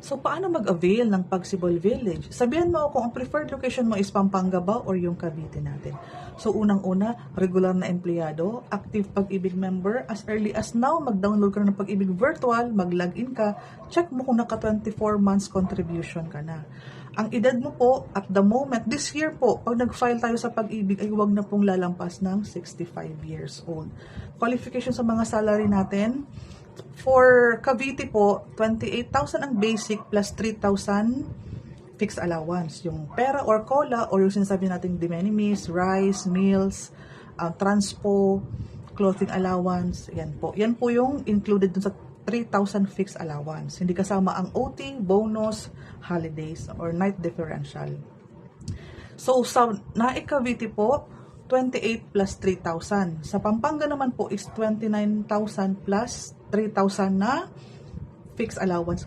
So, paano mag-avail ng Pagsibol Village? Sabihan mo kung ang preferred location mo is Pampanga ba or yung Cavite natin. So, unang-una, regular na empleyado, active Pag-ibig member, as early as now, mag-download ka na ng Pag-ibig virtual, mag-login ka, check mo kung naka 24 months contribution ka na. Ang edad mo po, at the moment, this year po, pag nag-file tayo sa Pag-ibig, ay huwag na pong lalampas ng 65 years old. Qualification sa mga salary natin, for Cavite po, 28,000 ang basic plus 3,000 fixed allowance. Yung pera or cola or yung sinasabi natin de minimis, rice, meals, transpo, clothing allowance, yan po. Yan po yung included dun sa 3,000 fixed allowance. Hindi kasama ang OT, bonus, holidays, or night differential. So, sa Naik Cavite po, 28 plus 3,000. Sa Pampanga naman po is 29,000 plus 3,000 na fixed allowance.